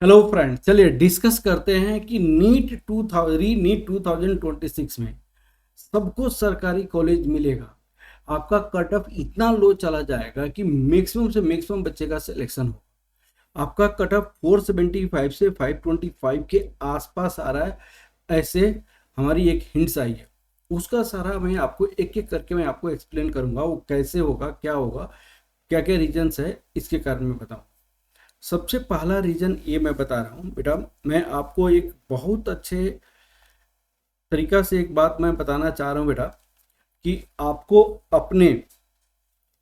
Hello friend, चलिए discuss करते हैं कि नीट 2026 में सबको सरकारी कॉलेज मिलेगा। आपका कट ऑफ इतना लो चला जाएगा कि मैक्सिमम से मैक्सिमम बच्चे का सिलेक्शन हो। आपका कट ऑफ 475 से 525 के आसपास आ रहा है, ऐसे हमारी एक हिंट्स आई है। उसका सारा मैं आपको एक एक करके मैं आपको एक्सप्लेन करूंगा, वो कैसे होगा, क्या होगा, क्या क्या रीजंस है, इसके कारण मैं बताऊँ। सबसे पहला रीजन ये मैं बता रहा हूँ बेटा, मैं आपको एक बहुत अच्छे तरीका से एक बात मैं बताना चाह रहा हूँ बेटा, कि आपको अपने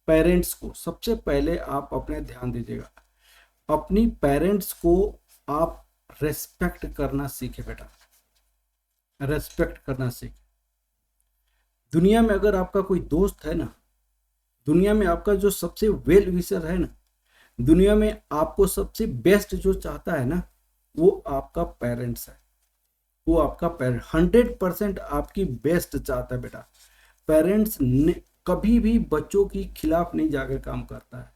पेरेंट्स को सबसे पहले आप अपने ध्यान दीजिएगा। अपनी पेरेंट्स को आप रेस्पेक्ट करना सीखे बेटा, रेस्पेक्ट करना सीखे। दुनिया में अगर आपका कोई दोस्त है ना, दुनिया में आपका जो सबसे वेल विशर है ना, दुनिया में आपको सबसे बेस्ट जो चाहता है ना, वो आपका पेरेंट्स है। वो आपका पेरेंट 100% आपकी बेस्ट चाहता है बेटा। पेरेंट्स ने कभी भी बच्चों की खिलाफ नहीं जाकर काम करता है।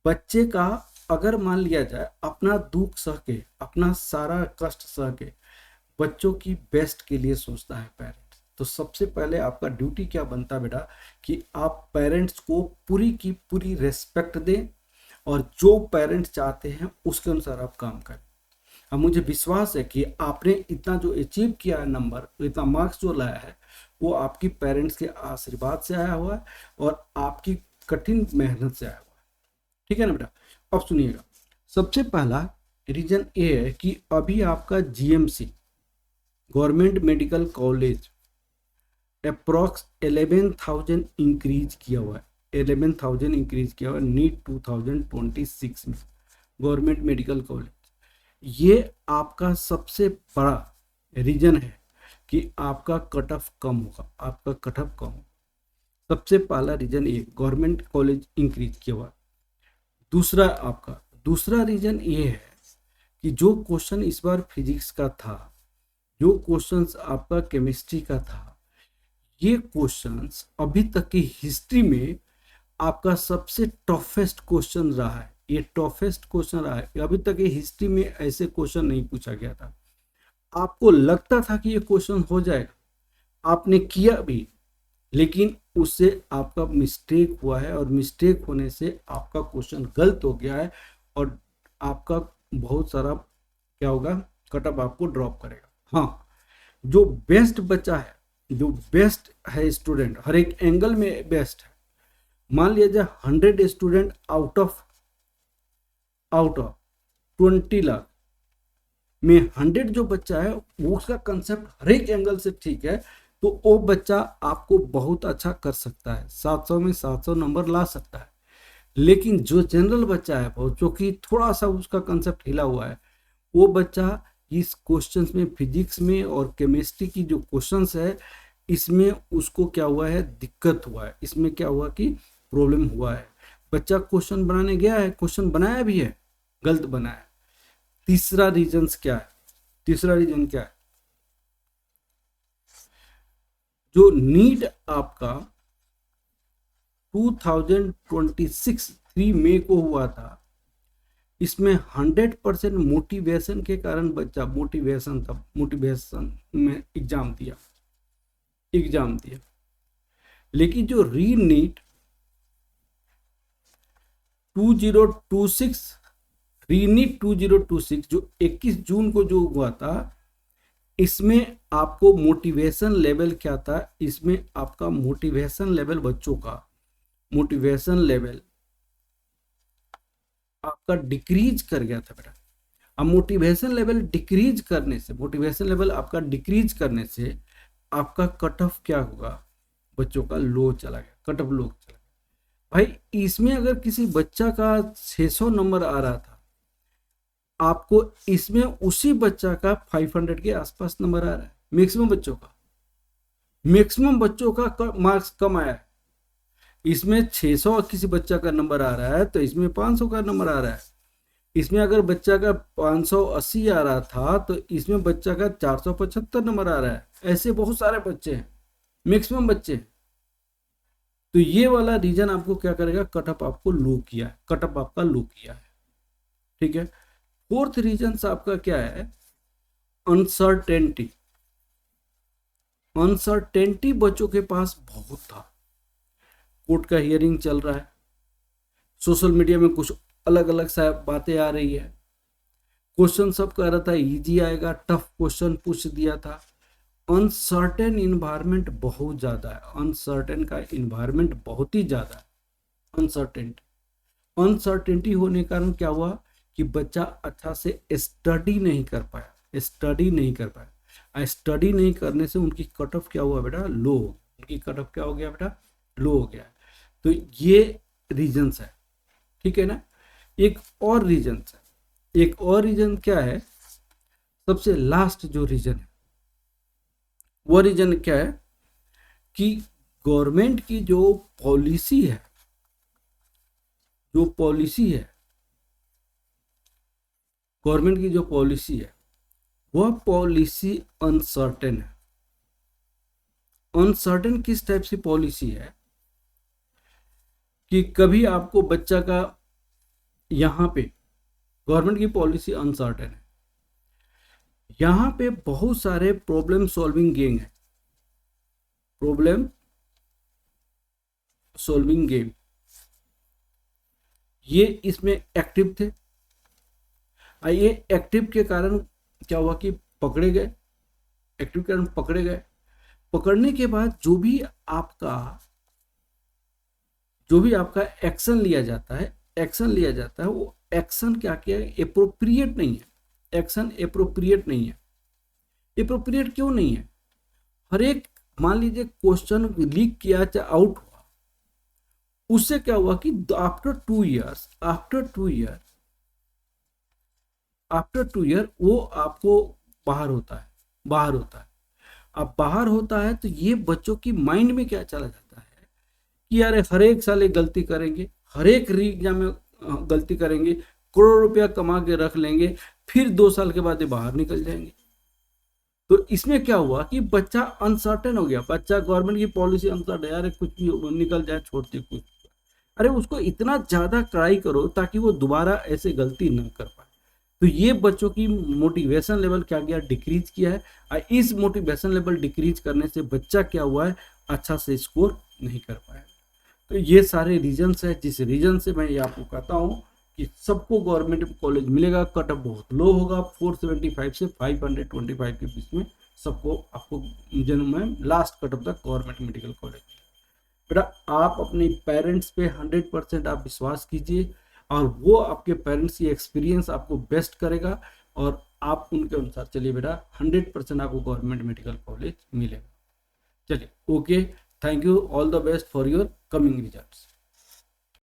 बच्चे का अगर मान लिया जाए, अपना दुख सह के, अपना सारा कष्ट सह के बच्चों की बेस्ट के लिए सोचता है पेरेंट्स। तो सबसे पहले आपका ड्यूटी क्या बनता है बेटा, कि आप पेरेंट्स को पूरी की पूरी रेस्पेक्ट दें और जो पेरेंट्स चाहते हैं उसके अनुसार आप काम करें। अब मुझे विश्वास है कि आपने इतना जो अचीव किया है, नंबर इतना मार्क्स जो लाया है, वो आपकी पेरेंट्स के आशीर्वाद से आया हुआ है और आपकी कठिन मेहनत से आया हुआ है। ठीक है ना बेटा। अब सुनिएगा, सबसे पहला रीजन ये है कि अभी आपका GMC government medical college approx 11,000 increase किया हुआ है। 11,000 इंक्रीज किया हुआ है नीट 2026 में गवर्नमेंट मेडिकल कॉलेज। ये आपका सबसे बड़ा रीजन है कि आपका कट ऑफ कम होगा, आपका कट ऑफ कम होगा। सबसे पहला रीजन ये गवर्नमेंट कॉलेज इंक्रीज किया हुआ। दूसरा रीजन ये है कि जो क्वेश्चन इस बार फिजिक्स का था, जो क्वेश्चंस आपका केमिस्ट्री का था, ये क्वेश्चंस अभी तक की हिस्ट्री में आपका सबसे टफेस्ट क्वेश्चन रहा है। ये टफेस्ट क्वेश्चन रहा है, अभी तक ये हिस्ट्री में ऐसे क्वेश्चन नहीं पूछा गया था। आपको लगता था कि ये क्वेश्चन हो जाएगा, आपने किया भी, लेकिन उससे आपका मिस्टेक हुआ है और मिस्टेक होने से आपका क्वेश्चन गलत हो गया है और आपका बहुत सारा क्या होगा, कटअप आपको ड्रॉप करेगा। हाँ, जो बेस्ट बच्चा है, जो बेस्ट है स्टूडेंट, हर एक एंगल में बेस्ट है। मान लिया जाए 100 स्टूडेंट आउट ऑफ 20 लाख में 100 जो बच्चा है, वो उसका कंसेप्ट हर एक एंगल से ठीक है, तो वो बच्चा आपको बहुत अच्छा कर सकता है, 700 में 700 नंबर ला सकता है। लेकिन जो जनरल बच्चा है, बहुत जो कि थोड़ा सा उसका कंसेप्ट हिला हुआ है, वो बच्चा इस क्वेश्चंस में, फिजिक्स में और केमिस्ट्री की जो क्वेश्चंस है, इसमें उसको क्या हुआ है, दिक्कत हुआ है। इसमें क्या हुआ कि प्रॉब्लम हुआ है। बच्चा क्वेश्चन बनाने गया है, क्वेश्चन बनाया भी है, गलत बनाया। तीसरा रीजन क्या है, तीसरा रीजन क्या है, जो नीट आपका 2026 3 मई को हुआ था, इसमें 100% मोटिवेशन के कारण बच्चा मोटिवेशन था, मोटिवेशन में एग्जाम दिया। लेकिन जो री नीट 2026 री नीट 2026 जो 21 जून को जो हुआ था, इसमें आपको मोटिवेशन लेवल क्या था, इसमें आपका मोटिवेशन लेवल, बच्चों का मोटिवेशन लेवल आपका डिक्रीज कर गया था बेटा। अब मोटिवेशन लेवल डिक्रीज करने से, मोटिवेशन लेवल आपका डिक्रीज करने से आपका कट ऑफ क्या होगा, बच्चों का लो चला गया, कट ऑफ लो चला गया। भाई इसमें अगर किसी बच्चा का 600 नंबर आ रहा था, आपको इसमें उसी बच्चा का 500 के आसपास नंबर आ रहा है। मैक्सिमम बच्चों का मार्क्स कम आया है। इसमें 600 किसी बच्चा का नंबर आ रहा है, तो इसमें 500 का नंबर आ रहा है। इसमें अगर बच्चा का 580 आ रहा था, तो इसमें बच्चा का 475 नंबर आ रहा है। ऐसे बहुत सारे बच्चे हैं, मैक्सिमम बच्चे। तो ये वाला रीजन आपको क्या करेगा, कट ऑफ आपको लो किया है, कट ऑफ आपका लो किया है। ठीक है। फोर्थ रीजन आपका क्या है? अनसर्टेनिटी। अनसर्टेनिटी बच्चों के पास बहुत था। कोर्ट का हियरिंग चल रहा है, सोशल मीडिया में कुछ अलग अलग सा बातें आ रही है, क्वेश्चन सब कह रहा था इजी आएगा, टफ क्वेश्चन पूछ दिया था। अनसर्टेन इन्वायरमेंट बहुत ज्यादा है, अनसर्टेन का इन्वायरमेंट बहुत ही ज्यादा है। अनसर्टेनिटी होने के कारण क्या हुआ कि बच्चा अच्छा से स्टडी नहीं कर पाया, स्टडी नहीं कर पाया। स्टडी नहीं करने से उनकी कट ऑफ क्या हुआ बेटा? लो। उनकी कट ऑफ क्या हो गया बेटा? लो हो गया। तो ये रीजंस है, ठीक है ना। एक और रीजन है, एक और रीजन क्या है? सबसे लास्ट जो रीजन है वो रीजन क्या है कि गवर्नमेंट की जो पॉलिसी है, जो पॉलिसी है, गवर्नमेंट की जो पॉलिसी है वह पॉलिसी अनसर्टेन है। अनसर्टेन किस टाइप की पॉलिसी है कि कभी आपको बच्चा का, यहां पे गवर्नमेंट की पॉलिसी अनसर्टेन है, यहां पे बहुत सारे प्रॉब्लम सॉल्विंग गेम है, प्रॉब्लम सॉल्विंग गेम, ये इसमें एक्टिव थे। ये एक्टिव के कारण क्या हुआ कि पकड़े गए, एक्टिव के कारण पकड़े गए। पकड़ने के बाद जो भी आपका एक्शन लिया जाता है, एक्शन लिया जाता है, वो एक्शन क्या किया? एप्रोप्रिएट नहीं है, एक्शन एप्रोप्रिएट नहीं है। एप्रोप्रिएट क्यों नहीं है? हर एक, मान लीजिए क्वेश्चन लीक किया चाहे आउट हुआ, उससे क्या हुआ कि आफ्टर 2 years, आफ्टर 2 year वो आपको बाहर होता है, बाहर होता है। अब बाहर होता है तो ये बच्चों की माइंड में क्या चला जाता है कि यार हर एक साल ये गलती करेंगे, हर एक एग्जाम में गलती करेंगे, करोड़ रुपया कमा के रख लेंगे, फिर 2 साल के बाद ये बाहर निकल जाएंगे। तो इसमें क्या हुआ कि बच्चा अनसर्टेन हो गया, बच्चा गवर्नमेंट की पॉलिसी अनसर्टेन, यार कुछ भी निकल जाए छोड़ती कुछ, अरे उसको इतना ज्यादा ट्राई करो ताकि वो दोबारा ऐसे गलती न कर पाए। तो ये बच्चों की मोटिवेशन लेवल क्या गया? डिक्रीज किया है। और इस मोटिवेशन लेवल डिक्रीज करने से बच्चा क्या हुआ है? अच्छा से स्कोर नहीं कर पाया। तो ये सारे रीजंस है, जिस रीजन से मैं ये आपको कहता हूँ कि सबको गवर्नमेंट कॉलेज मिलेगा। कट ऑफ बहुत लो होगा, 475 से 525 के बीच में सबको, आपको जन्म में लास्ट कट ऑफ तक गवर्नमेंट मेडिकल कॉलेज। बेटा आप अपने पेरेंट्स पे 100% आप विश्वास कीजिए, और वो आपके पेरेंट्स की एक्सपीरियंस आपको बेस्ट करेगा, और आप उनके अनुसार चलिए बेटा, 100% आपको गवर्नमेंट मेडिकल कॉलेज मिलेगा। चलिए okay, thank you, all the best for your coming results.